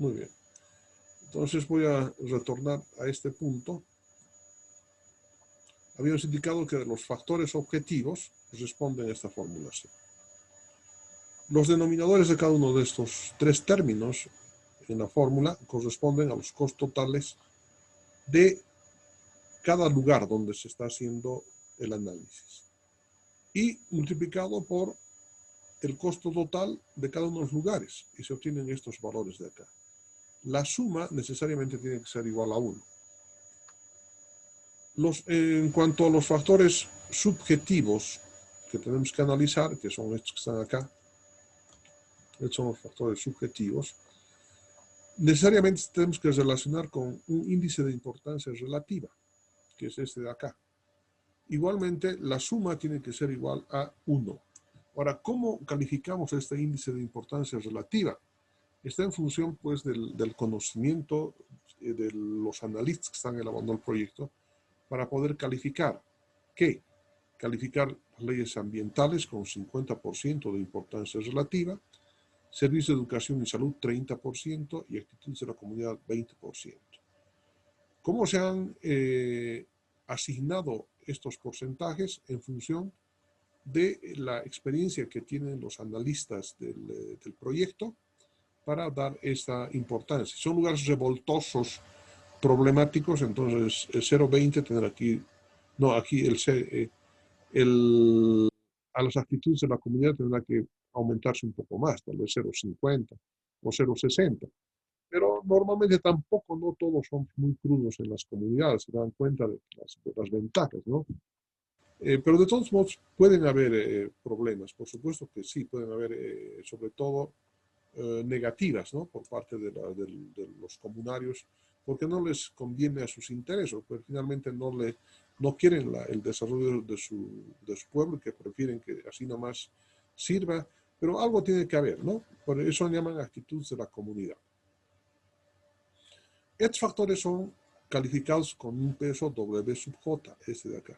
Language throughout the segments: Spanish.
Muy bien. Entonces voy a retornar a este punto. Habíamos indicado que los factores objetivos responden a esta formulación. Los denominadores de cada uno de estos tres términos en la fórmula corresponden a los costos totales de cada lugar donde se está haciendo el análisis y multiplicado por el costo total de cada uno de los lugares y se obtienen estos valores de acá. La suma necesariamente tiene que ser igual a 1. En cuanto a los factores subjetivos que tenemos que analizar, que son estos que están acá, estos son los factores subjetivos, necesariamente tenemos que relacionar con un índice de importancia relativa, que es este de acá. Igualmente, la suma tiene que ser igual a 1. Ahora, ¿cómo calificamos este índice de importancia relativa? Está en función, pues, del conocimiento de los analistas que están elaborando el proyecto para poder calificar. ¿Qué? Calificar las leyes ambientales con 50% de importancia relativa, servicios de educación y salud 30% y actitudes de la comunidad 20%. ¿Cómo se han asignado estos porcentajes? En función de la experiencia que tienen los analistas del proyecto para dar esta importancia. Son lugares revoltosos, problemáticos, entonces el 0,20 tendrá aquí, no, aquí a las actitudes de la comunidad tendrá que aumentarse un poco más, tal vez 0,50 o 0,60. Pero normalmente tampoco, no todos son muy crudos en las comunidades, se dan cuenta de las ventajas, ¿no? Pero de todos modos pueden haber problemas, por supuesto que sí, pueden haber sobre todo negativas, ¿no? Por parte de los comunarios, porque no les conviene a sus intereses, porque finalmente no quieren el desarrollo de su pueblo, que prefieren que así nomás sirva, pero algo tiene que haber, ¿no? Por eso llaman actitudes de la comunidad. Estos factores son calificados con un peso W sub J, este de acá.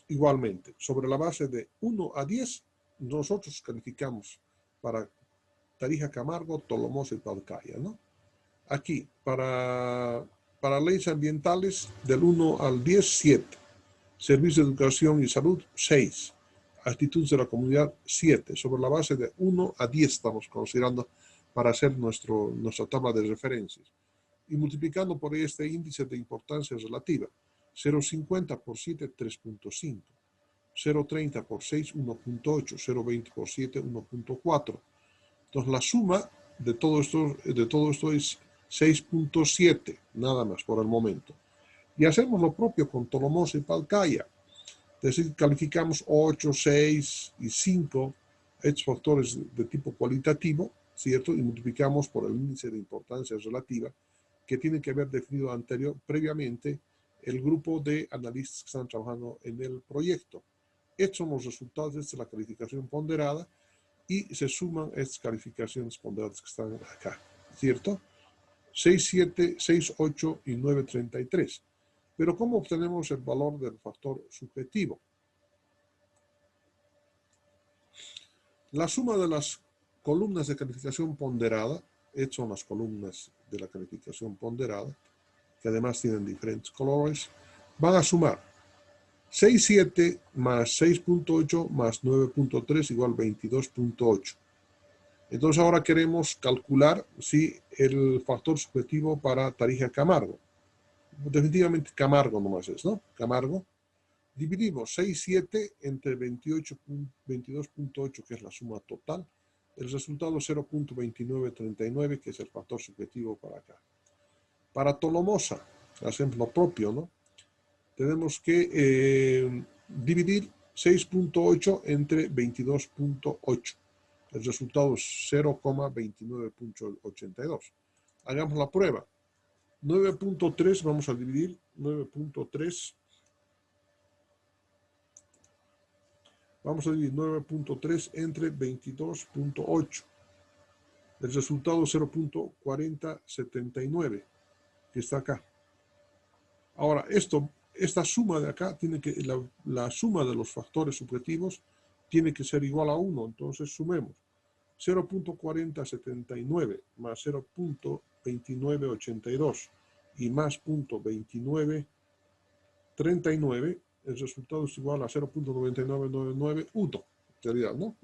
Igualmente, sobre la base de 1 a 10, nosotros calificamos para Tarija Camargo, Tolomosa y Palcaya, ¿no? Aquí, para leyes ambientales, del 1 al 10, 7. Servicios de educación y salud, 6. Actitudes de la comunidad, 7. Sobre la base de 1 a 10 estamos considerando para hacer nuestra tabla de referencias. Y multiplicando por este índice de importancia relativa, 0,50 por 7, 3,5. 0,30 por 6, 1,8. 0,20 por 7, 1,4. Entonces la suma de todo esto es 6,7, nada más por el momento. Y hacemos lo propio con Tolomosa y Palcaya. Es decir, calificamos 8, 6 y 5 estos factores de tipo cualitativo, ¿cierto? Y multiplicamos por el índice de importancia relativa que tiene que haber definido previamente el grupo de analistas que están trabajando en el proyecto. Estos son los resultados de la calificación ponderada y se suman estas calificaciones ponderadas que están acá, ¿cierto? 6, 7, 6, 8 y 9, 33. Pero ¿cómo obtenemos el valor del factor subjetivo? La suma de las columnas de calificación ponderada, estas son las columnas de la calificación ponderada, que además tienen diferentes colores, van a sumar 6,7 más 6,8 más 9,3 igual 22,8. Entonces ahora queremos calcular si el factor subjetivo para Tarija Camargo. Definitivamente Camargo nomás es, ¿no? Camargo. Dividimos 6,7 entre 22,8, que es la suma total. El resultado 0,2939, que es el factor subjetivo para acá. Para Tolomosa, hacemos lo propio, ¿no? Tenemos que dividir 6,8 entre 22,8. El resultado es 0,2982. Hagamos la prueba. 9,3 vamos a dividir 9,3. Vamos a dividir 9,3 entre 22,8. El resultado es 0,4079, que está acá. Ahora, esta suma de acá, la suma de los factores subjetivos tiene que ser igual a 1. Entonces, sumemos 0.4079 más 0.2982 y más 0.2939, el resultado es igual a 0.9999 en realidad, ¿no?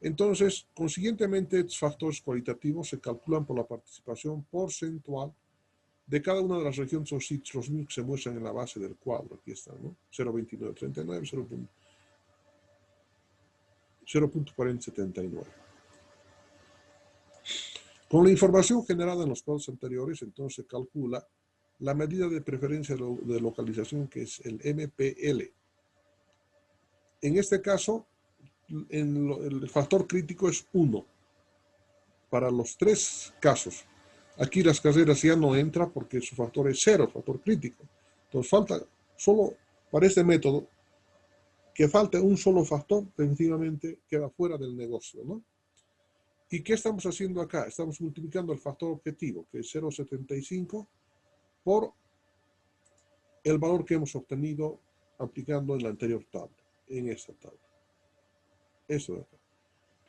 Entonces, consiguientemente, estos factores cualitativos se calculan por la participación porcentual de cada una de las regiones o sitios, los mismos que se muestran en la base del cuadro. Aquí están, ¿no? 0.2939, 0.4079. Con la información generada en los cuadros anteriores, entonces se calcula la medida de preferencia de localización, que es el MPL. En este caso, el factor crítico es 1 para los 3 casos. Aquí las carreras ya no entra porque su factor es 0, factor crítico. Entonces falta solo para este método que falte un solo factor, definitivamente queda fuera del negocio, ¿no? ¿Y qué estamos haciendo acá? Estamos multiplicando el factor objetivo, que es 0.75, por el valor que hemos obtenido aplicando en la anterior tabla, en esta tabla. Eso de acá.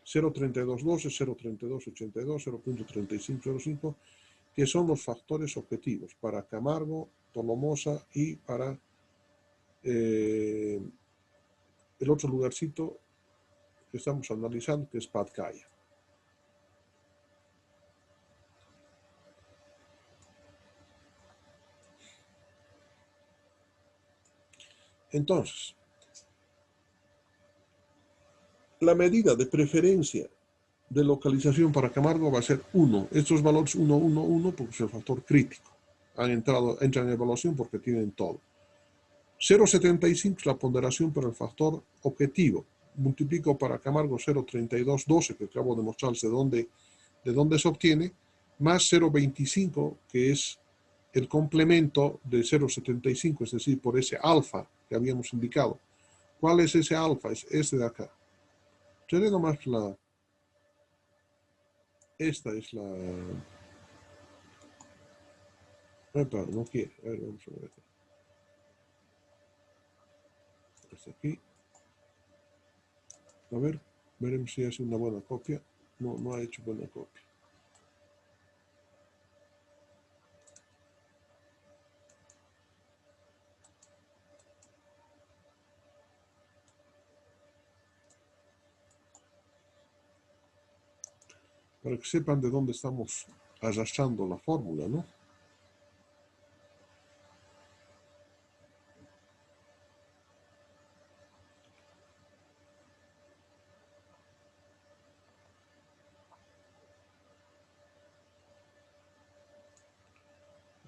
0.3212, 0.3282, 0.3505, que son los factores objetivos para Camargo, Tolomosa y para el otro lugarcito que estamos analizando, que es Patcaya. Entonces, la medida de preferencia de localización para Camargo va a ser 1. Estos valores 1, 1, 1, porque es el factor crítico. Entran en evaluación porque tienen todo. 0.75 es la ponderación para el factor objetivo. Multiplico para Camargo 0.3212, que acabo de mostrarles de dónde se obtiene, más 0.25, que es el complemento de 0.75, es decir, por ese alfa que habíamos indicado. ¿Cuál es ese alfa? Es este de acá. Seré nomás esta es la... no quiere. A ver, vamos a ver. Hasta aquí. A ver, veremos si hace una buena copia. No, no ha hecho buena copia. Para que sepan de dónde estamos arrastrando la fórmula, ¿no?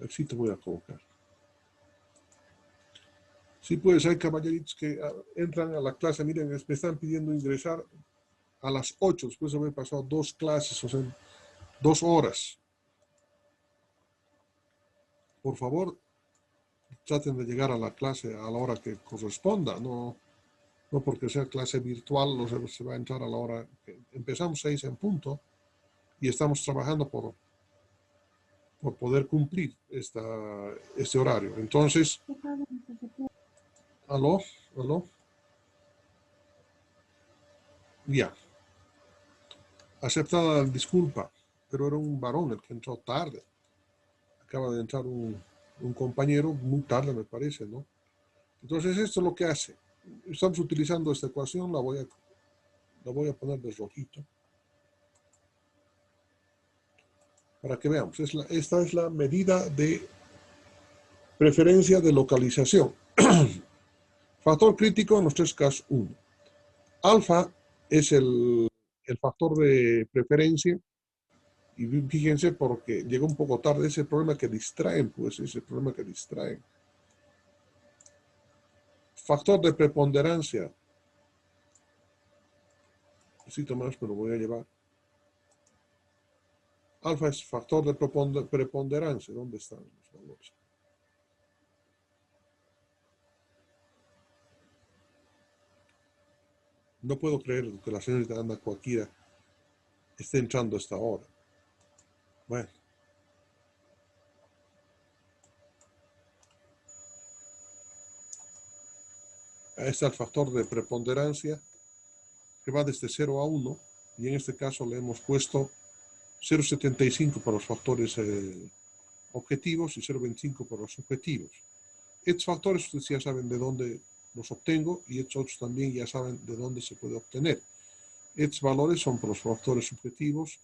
Así te voy a colocar. Sí, pues hay caballeritos que entran a la clase, miren, me están pidiendo ingresar a las 8, después de haber pasado 2 clases, o sea, 2 horas. Por favor, traten de llegar a la clase a la hora que corresponda, no porque sea clase virtual, se va a entrar a la hora que empezamos 6 en punto y estamos trabajando por poder cumplir este horario. Entonces, ¿aló? Ya. Aceptada la disculpa, pero era un varón el que entró tarde. Acaba de entrar un compañero muy tarde, me parece, ¿no? Entonces, esto es lo que hace. Estamos utilizando esta ecuación, la voy a poner de rojito. Para que veamos, esta es la medida de preferencia de localización. Factor crítico en los 3 casos 1. Alfa es el factor de preferencia. Y fíjense, porque llegó un poco tarde, ese problema que distraen, pues, ese problema que distraen. Factor de preponderancia. Un poquito más, me lo voy a llevar. Alfa es factor de preponderancia. ¿Dónde están los valores? No puedo creer que la señorita Ana Coaquira esté entrando a esta hora. Bueno. Ahí está el factor de preponderancia, que va desde 0 a 1. y en este caso le hemos puesto 0,75 para los factores objetivos y 0,25 para los subjetivos. Estos factores ustedes ya saben de dónde los obtengo y estos otros también ya saben de dónde se puede obtener. Estos valores son para los factores subjetivos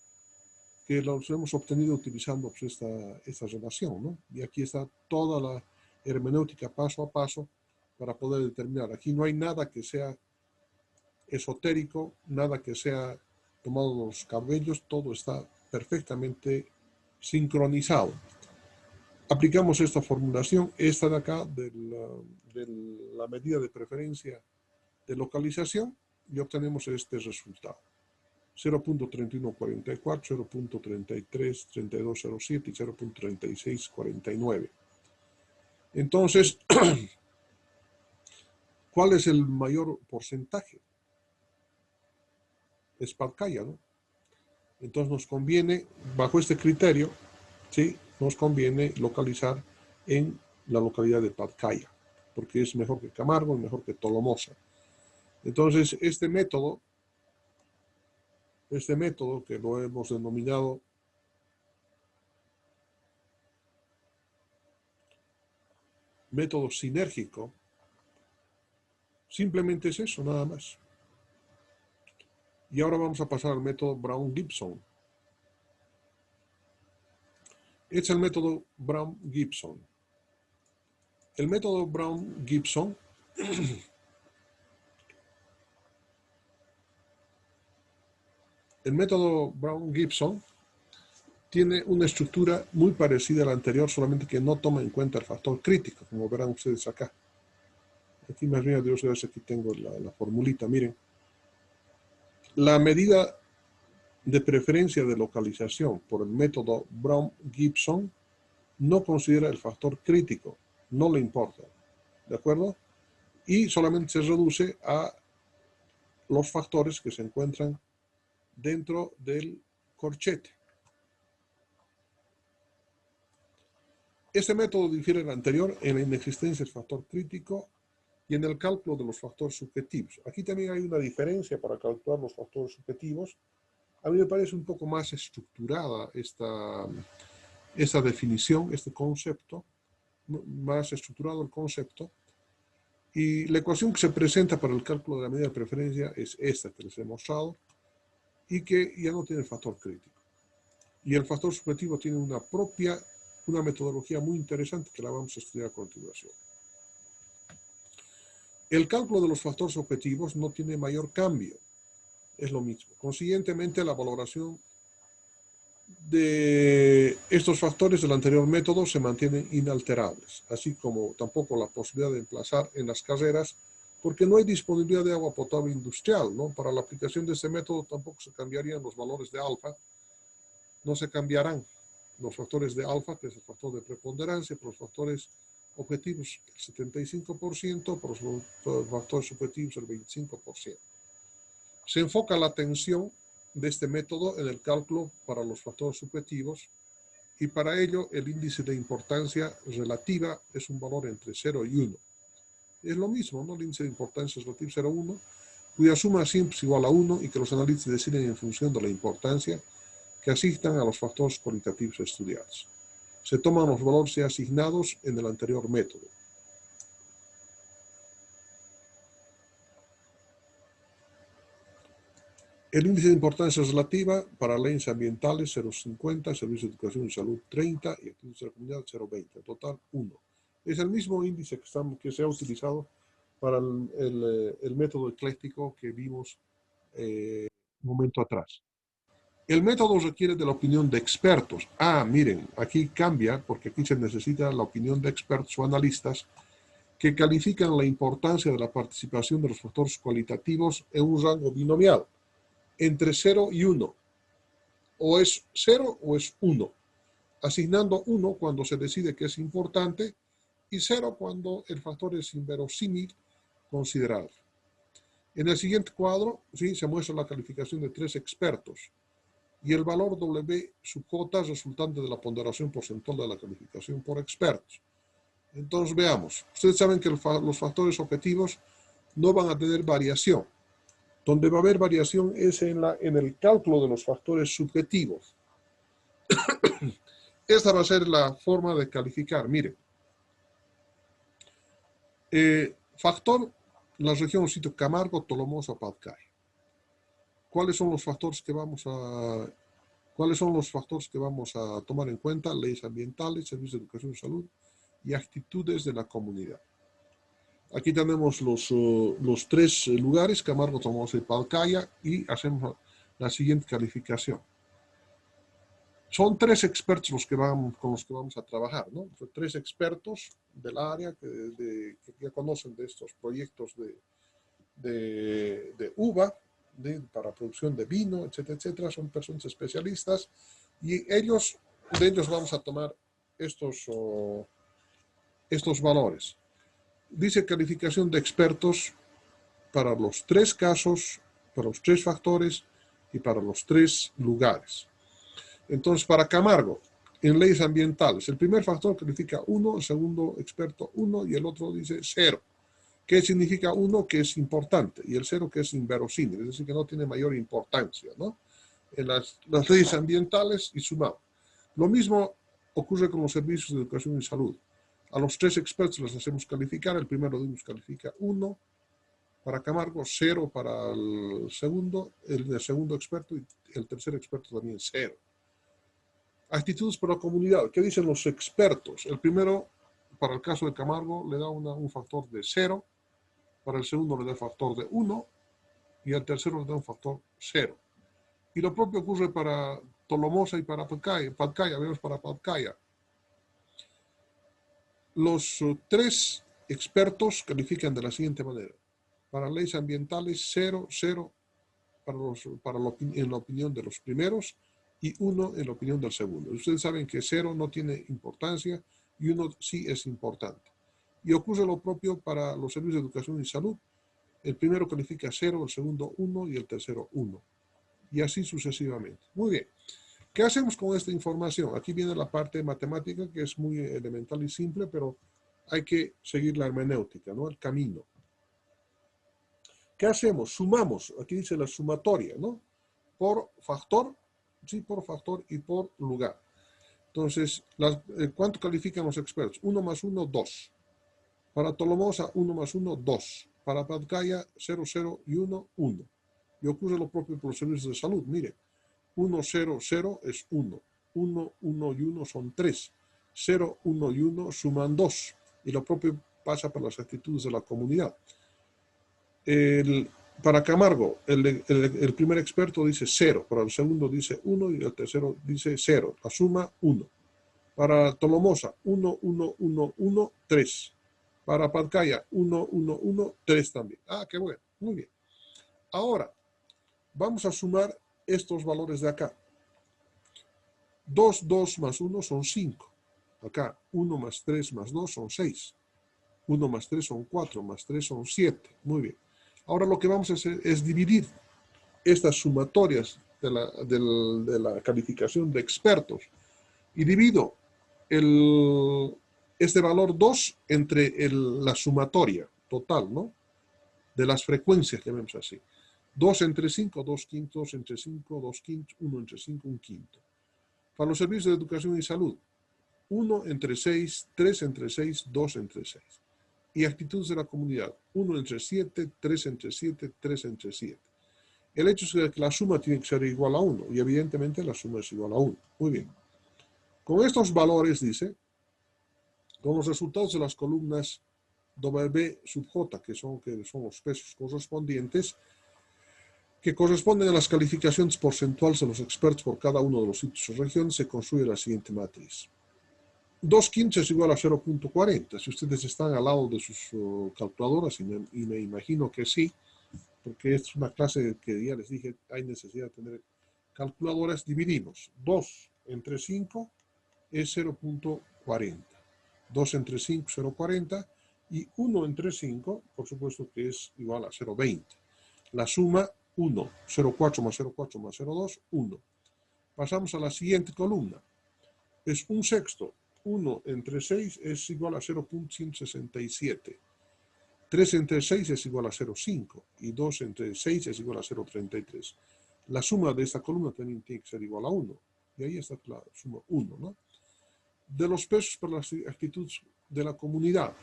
que los hemos obtenido utilizando pues, esta relación, ¿no? Y aquí está toda la hermenéutica paso a paso para poder determinar. Aquí no hay nada que sea esotérico, nada que sea tomado de los cabellos, todo está perfectamente sincronizado. Aplicamos esta formulación, esta de acá, de la medida de preferencia de localización, y obtenemos este resultado. 0.3144, 0.333207 y 0.3649. Entonces, ¿cuál es el mayor porcentaje? Es Patcaya, ¿no? Entonces nos conviene, bajo este criterio, ¿sí? Nos conviene localizar en la localidad de Patcaya, porque es mejor que Camargo, es mejor que Tolomosa. Entonces, este método que lo hemos denominado método sinérgico, simplemente es eso, nada más. Y ahora vamos a pasar al método Brown-Gibson. Este es el método Brown-Gibson. El método Brown-Gibson tiene una estructura muy parecida a la anterior, solamente que no toma en cuenta el factor crítico, como verán ustedes acá. Aquí más bien, Dios gracias, aquí tengo la formulita, miren. La medida de preferencia de localización por el método Brown-Gibson no considera el factor crítico, no le importa, ¿de acuerdo? Y solamente se reduce a los factores que se encuentran dentro del corchete. Este método difiere del anterior en la inexistencia del factor crítico y en el cálculo de los factores subjetivos. Aquí también hay una diferencia para calcular los factores subjetivos. A mí me parece un poco más estructurada esta definición, este concepto, más estructurado el concepto. Y la ecuación que se presenta para el cálculo de la medida de preferencia es esta que les he mostrado y que ya no tiene el factor crítico. Y el factor subjetivo tiene una metodología muy interesante que la vamos a estudiar a continuación. El cálculo de los factores objetivos no tiene mayor cambio, es lo mismo. Consiguientemente, la valoración de estos factores del anterior método se mantienen inalterables, así como tampoco la posibilidad de emplazar en las carreras, porque no hay disponibilidad de agua potable industrial, ¿no? Para la aplicación de este método tampoco se cambiarían los valores de alfa, no se cambiarán los factores de alfa, que es el factor de preponderancia, por los factores objetivos el 75%, por los factores subjetivos el 25%. Se enfoca la atención de este método en el cálculo para los factores subjetivos y para ello el índice de importancia relativa es un valor entre 0 y 1. Es lo mismo, ¿no? El índice de importancia relativo 0,1, cuya suma siempre es igual a 1 y que los analistas deciden en función de la importancia que asignan a los factores cualitativos estudiados. Se toman los valores ya asignados en el anterior método. El índice de importancia relativa para leyes ambientales 0,50, servicios de educación y salud 30 y actividades de la comunidad 0,20, en total 1. Es el mismo índice que se ha utilizado para el método ecléctico que vimos un momento atrás. El método requiere de la opinión de expertos. Miren, aquí cambia porque aquí se necesita la opinión de expertos o analistas que califican la importancia de la participación de los factores cualitativos en un rango binomial entre 0 y 1. O es 0 o es 1, asignando 1 cuando se decide que es importante y 0 cuando el factor es inverosímil considerable. En el siguiente cuadro, ¿sí?, se muestra la calificación de 3 expertos y el valor W sub J resultante de la ponderación porcentual de la calificación por expertos. Entonces veamos, ustedes saben que los factores objetivos no van a tener variación. Donde va a haber variación es en el cálculo de los factores subjetivos. Esta va a ser la forma de calificar. Miren, factor, la región sitio Camargo, Tolomosa, Patcay. ¿Cuáles son los factores que vamos a tomar en cuenta? Leyes ambientales, servicios de educación y salud y actitudes de la comunidad. Aquí tenemos los tres lugares, Camargo, Tolomosa y Patcaya, y hacemos la siguiente calificación. Son tres expertos con los que vamos a trabajar, ¿no? Son tres expertos del área que ya conocen de estos proyectos de uva, para producción de vino, etcétera, etcétera. Son personas especialistas y de ellos vamos a tomar estos valores. Dice calificación de expertos para los tres casos, para los tres factores y para los tres lugares. Entonces, para Camargo, en leyes ambientales, el primer factor califica 1, el segundo experto 1 y el otro dice 0. ¿Qué significa 1? Que es importante, y el 0 que es inverosímil, es decir, que no tiene mayor importancia, ¿no? En las leyes ambientales y sumamos. Lo mismo ocurre con los servicios de educación y salud. A los tres expertos les hacemos calificar, el primero de ellos califica 1 para Camargo, 0 para el segundo experto y el tercer experto también 0. Actitudes para la comunidad. ¿Qué dicen los expertos? El primero, para el caso de Camargo, le da un factor de 0, para el segundo le da un factor de 1 y al tercero le da un factor 0. Y lo propio ocurre para Tolomosa y para Patcaya. Vemos para Patcaya. Los tres expertos califican de la siguiente manera. Para leyes ambientales, 0, 0 en la opinión de los primeros y 1 en la opinión del segundo. Ustedes saben que 0 no tiene importancia y 1 sí es importante. Y ocurre lo propio para los servicios de educación y salud. El primero califica 0, el segundo 1 y el tercero 1. Y así sucesivamente. Muy bien. ¿Qué hacemos con esta información? Aquí viene la parte matemática, que es muy elemental y simple, pero hay que seguir la hermenéutica, ¿no? El camino. ¿Qué hacemos? Sumamos. Aquí dice la sumatoria, ¿no? Por factor, sí, por factor y por lugar. Entonces, ¿cuánto califican los expertos? 1 más 1, 2. Para Tolomosa, 1 más 1, 2. Para Patcaya, 0, 0 y 1, 1. Y ocurre lo propio por los servicios de salud. Mire, 1, 0, 0 es 1. 1, 1 y 1 son 3. 0, 1 y 1 suman 2. Y lo propio pasa para las actitudes de la comunidad. Para Camargo, el primer experto dice 0, para el segundo dice 1 y el tercero dice 0. La suma 1. Para Tolomosa, 1, 1, 1, 1, 3. Para Patcaya, 1, 1, 1, 3 también. Ah, qué bueno. Muy bien. Ahora, vamos a sumar estos valores de acá. 2, 2 más 1 son 5. Acá, 1 más 3 más 2 son 6. 1 más 3 son 4, más 3 son 7. Muy bien. Ahora lo que vamos a hacer es dividir estas sumatorias de la calificación de expertos y divido este valor 2 entre la sumatoria total, ¿no? De las frecuencias, que vemos así. 2 entre 5, 2 quintos, 2 entre 5, 2 quintos, 1 entre 5, 1 quinto. Para los servicios de educación y salud, 1 entre 6, 3 entre 6, 2 entre 6. Y actitudes de la comunidad, 1 entre 7, 3 entre 7, 3 entre 7. El hecho es que la suma tiene que ser igual a 1, y evidentemente la suma es igual a 1. Muy bien. Con estos valores, dice, con los resultados de las columnas W sub J, que son los pesos correspondientes, que corresponden a las calificaciones porcentuales de los expertos por cada uno de los sitios o regiones, se construye la siguiente matriz. 2 quintos es igual a 0.40. Si ustedes están al lado de sus calculadoras, y me imagino que sí, porque es una clase que ya les dije, hay necesidad de tener calculadoras, dividimos. 2 entre 5 es 0.40. 2 entre 5, 0.40. Y 1 entre 5, por supuesto que es igual a 0.20. La suma, 1. 0.4 más 0.4 más 0.2, 1. Pasamos a la siguiente columna. Es 1/6. 1 entre 6 es igual a 0.167. 3 entre 6 es igual a 0,5 y 2 entre 6 es igual a 0,33. La suma de esta columna también tiene que ser igual a 1. Y ahí está la suma 1, ¿no? De los pesos para la actitud de la comunidad.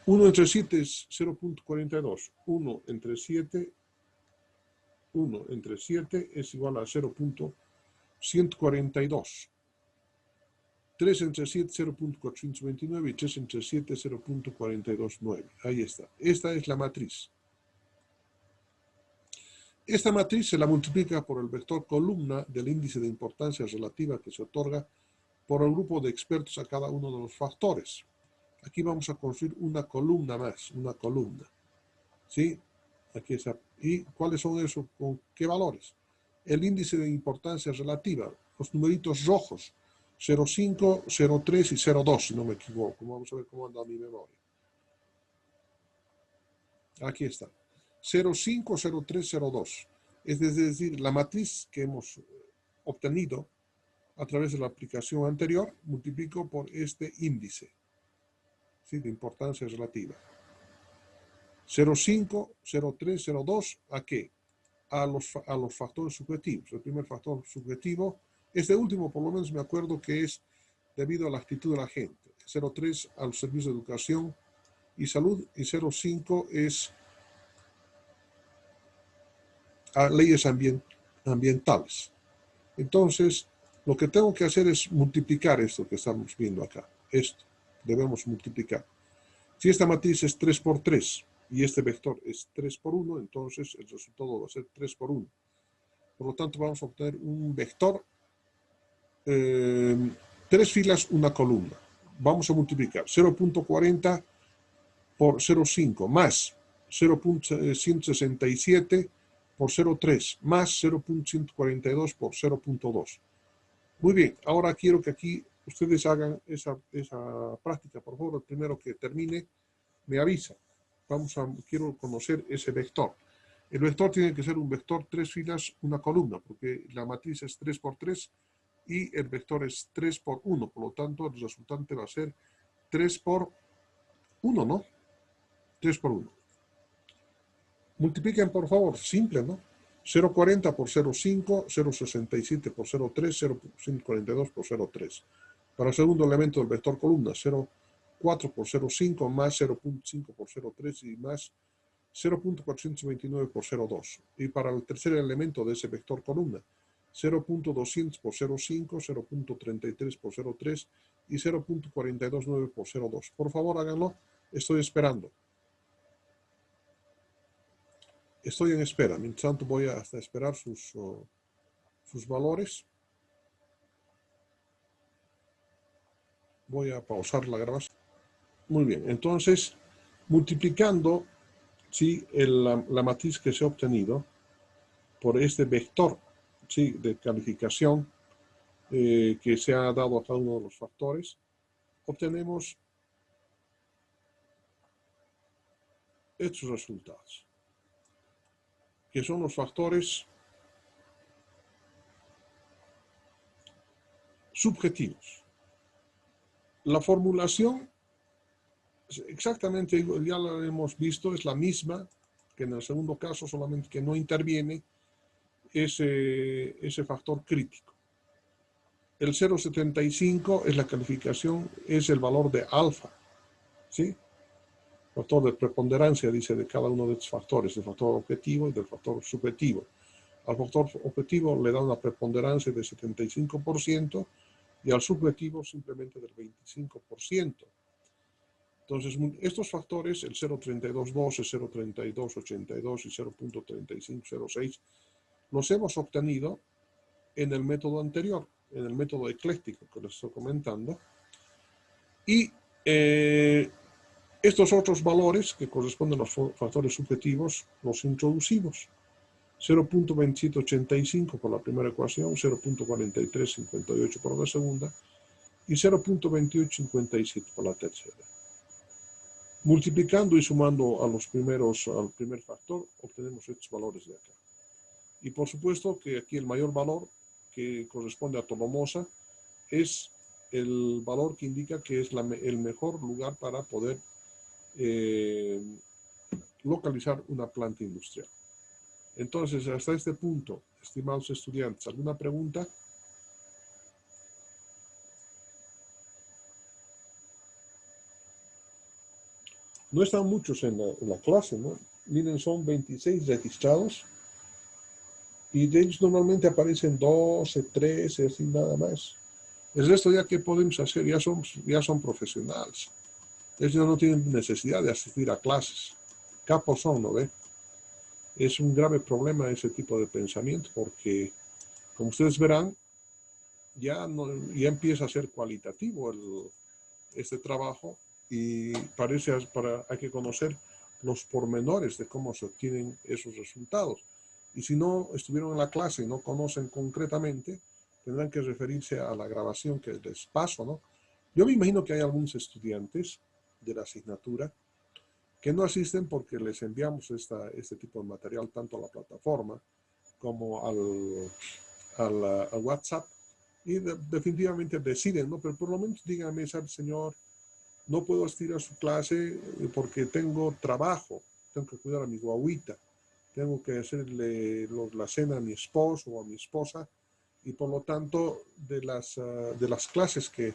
1 entre 7 es 0,42. 1 entre 7 es igual a 0,142. 3 entre 7, 0,429 y 3 entre 7, 0,429. Ahí está. Esta es la matriz. Esta matriz se la multiplica por el vector columna del índice de importancia relativa que se otorga por el grupo de expertos a cada uno de los factores. Aquí vamos a construir una columna más, una columna. ¿Sí? Aquí está. ¿Y cuáles son esos? ¿Con qué valores? El índice de importancia relativa, los numeritos rojos, 0,5, 0,3 y 0,2, si no me equivoco. Vamos a ver cómo anda mi memoria. Aquí está. 0,5, 0,3, 0,2. Es decir, la matriz que hemos obtenido a través de la aplicación anterior, multiplico por este índice, ¿sí?, de importancia relativa. 0,5, 0,3, 0,2, ¿a qué? A los factores subjetivos. El primer factor subjetivo, este último por lo menos me acuerdo que es debido a la actitud de la gente. 0,3 al servicio de educación y salud, y 0,5 es a leyes ambientales. Entonces, lo que tengo que hacer es multiplicar esto que estamos viendo acá. Esto debemos multiplicar. Si esta matriz es 3 por 3 y este vector es 3 por 1, entonces el resultado va a ser 3 por 1. Por lo tanto, vamos a obtener un vector, 3 filas, una columna. Vamos a multiplicar 0,40 por 0,5 más 0,167 por 0,3 más 0,142 por 0,2. Muy bien, ahora quiero que aquí ustedes hagan esa práctica. Por favor, el primero que termine me avisa. Quiero conocer ese vector. El vector tiene que ser un vector 3 filas, una columna, porque la matriz es 3 por 3 y el vector es 3 por 1. Por lo tanto, el resultante va a ser 3 por 1, ¿no? 3 por 1. Multipliquen, por favor, simple, ¿no? 0,40 por 0,5, 0,67 por 0,3, 0,142 por 0,3. Para el segundo elemento del vector columna, 0,4 por 0,5 más 0,5 por 0,3 y más 0,429 por 0,2. Y para el tercer elemento de ese vector columna, 0,200 por 0,5, 0,33 por 0,3 y 0,429 por 0,2. Por favor, háganlo. Estoy esperando. Estoy en espera. Mientras tanto, voy a hasta esperar sus valores. Voy a pausar la grabación. Muy bien. Entonces, multiplicando, ¿sí?, la matriz que se ha obtenido por este vector, ¿sí?, de calificación que se ha dado a cada uno de los factores, obtenemos estos resultados, que son los factores subjetivos. La formulación, exactamente, ya lo hemos visto, es la misma que en el segundo caso, solamente que no interviene ese factor crítico. El 0,75 es la calificación, es el valor de alfa, ¿sí? Factor de preponderancia, dice, de cada uno de estos factores, del factor objetivo y del factor subjetivo. Al factor objetivo le da una preponderancia de 75% y al subjetivo simplemente del 25%. Entonces, estos factores, el 0,3212, 0,3282 y 0,3506, los hemos obtenido en el método anterior, en el método ecléctico que les estoy comentando. Y estos otros valores que corresponden a los factores subjetivos los introducimos. 0,2785 por la primera ecuación, 0,4358 por la segunda y 0,2857 por la tercera. Multiplicando y sumando al primer factor, obtenemos estos valores de acá. Y por supuesto que aquí el mayor valor que corresponde a Tolomosa es el valor que indica que es el mejor lugar para poder localizar una planta industrial. Entonces, hasta este punto, estimados estudiantes, ¿alguna pregunta? No están muchos en la clase, ¿no? Miren, son 26 registrados y de ellos normalmente aparecen 12, 13, así nada más. El resto ya, ¿qué podemos hacer? Ya son profesionales. Ellos no tienen necesidad de asistir a clases. Capos son, ¿no ve? Es un grave problema ese tipo de pensamiento porque, como ustedes verán, ya empieza a ser cualitativo este trabajo y hay que conocer los pormenores de cómo se obtienen esos resultados. Y si no estuvieron en la clase y no conocen concretamente, tendrán que referirse a la grabación que les paso, ¿no? Yo me imagino que hay algunos estudiantes de la asignatura que no asisten porque les enviamos este tipo de material tanto a la plataforma como al WhatsApp y definitivamente deciden, ¿no? Pero por lo menos díganme, ¿sabe, señor? No puedo asistir a su clase porque tengo trabajo, tengo que cuidar a mi guaguita, tengo que hacerle la cena a mi esposo o a mi esposa y por lo tanto de las clases que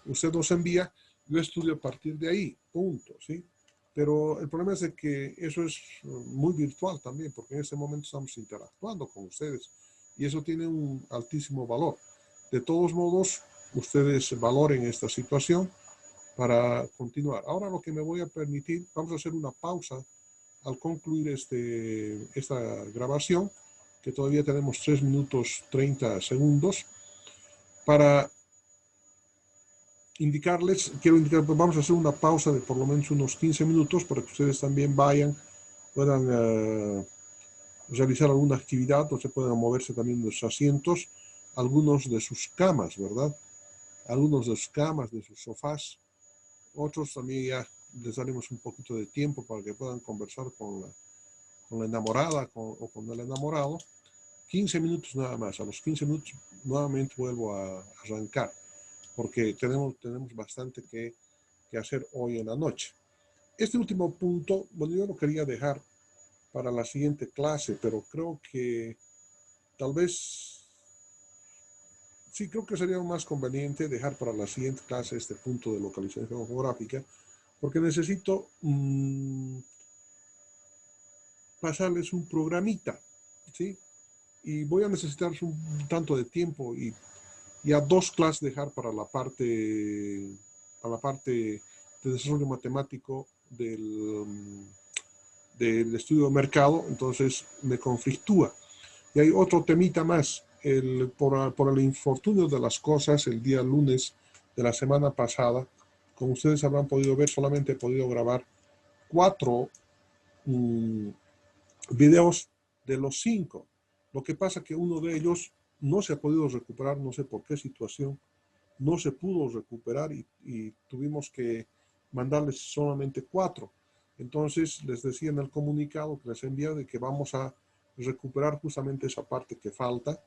usted nos envía, yo estudio a partir de ahí, punto, ¿sí? Pero el problema es de que eso es muy virtual también, porque en este momento estamos interactuando con ustedes y eso tiene un altísimo valor. De todos modos, ustedes valoren esta situación para continuar. Ahora lo que me voy a permitir, vamos a hacer una pausa al concluir esta grabación, que todavía tenemos 3 minutos 30 segundos, para quiero indicar, pues vamos a hacer una pausa de por lo menos unos 15 minutos para que ustedes también puedan realizar alguna actividad o se puedan moverse también de sus asientos, algunos de sus camas, ¿verdad? Algunos de sus camas, de sus sofás, otros también ya les daremos un poquito de tiempo para que puedan conversar con la enamorada o con el enamorado. 15 minutos nada más. A los 15 minutos nuevamente vuelvo a arrancar porque tenemos bastante que hacer hoy en la noche. Este último punto, bueno, yo lo quería dejar para la siguiente clase, pero creo que tal vez, sí, creo que sería más conveniente dejar para la siguiente clase este punto de localización geográfica, porque necesito pasarles un programita, ¿sí? Y voy a necesitar un tanto de tiempo y a 2 clases dejar para la parte de desarrollo matemático del estudio de mercado, entonces me conflictúa. Y hay otro temita más, por el infortunio de las cosas, el día lunes de la semana pasada, como ustedes habrán podido ver, solamente he podido grabar 4 videos de los 5. Lo que pasa que uno de ellos no se ha podido recuperar, no sé por qué situación, no se pudo recuperar y tuvimos que mandarles solamente 4. Entonces les decía en el comunicado que les envía de que vamos a recuperar justamente esa parte que falta,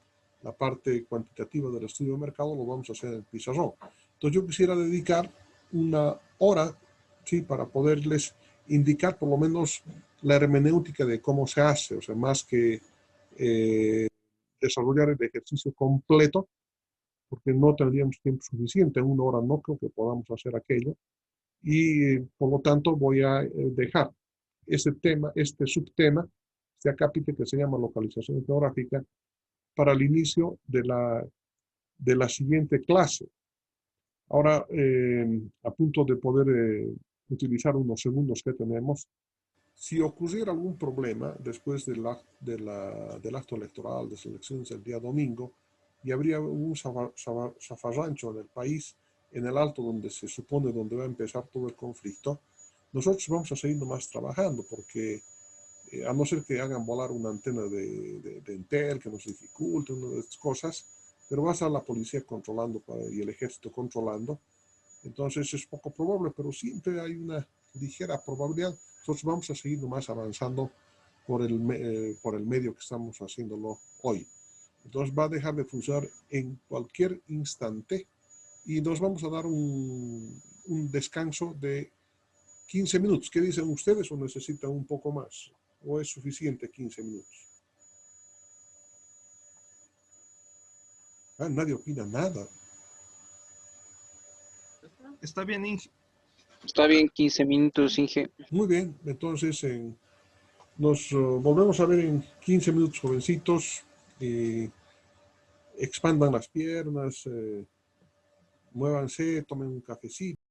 la parte cuantitativa del estudio de mercado, lo vamos a hacer en el pizarrón. Entonces yo quisiera dedicar una hora, ¿sí?, para poderles indicar por lo menos la hermenéutica de cómo se hace, o sea, más que desarrollar el ejercicio completo, porque no tendríamos tiempo suficiente, en 1 hora no creo que podamos hacer aquello, y por lo tanto voy a dejar este subtema, este acápite que se llama localización geográfica, para el inicio de la siguiente clase. Ahora, a punto de poder utilizar unos segundos que tenemos, si ocurriera algún problema después del acto electoral de elecciones el día domingo y habría un zafarrancho en el país, en el alto donde se supone donde va a empezar todo el conflicto, nosotros vamos a seguir nomás trabajando porque a no ser que hagan volar una antena de Entel que nos dificulte una de estas cosas, pero va a estar la policía controlando y el ejército controlando. Entonces es poco probable, pero siempre hay una ligera probabilidad. Nosotros vamos a seguir nomás avanzando por el medio que estamos haciéndolo hoy. Entonces va a dejar de funcionar en cualquier instante y nos vamos a dar un descanso de 15 minutos. ¿Qué dicen ustedes o necesitan un poco más? ¿O es suficiente 15 minutos? Ah, nadie opina nada. Está bien, Inge. Está bien, 15 minutos, Inge. Muy bien, entonces nos volvemos a ver en 15 minutos, jovencitos. Expandan las piernas, muévanse, tomen un cafecito.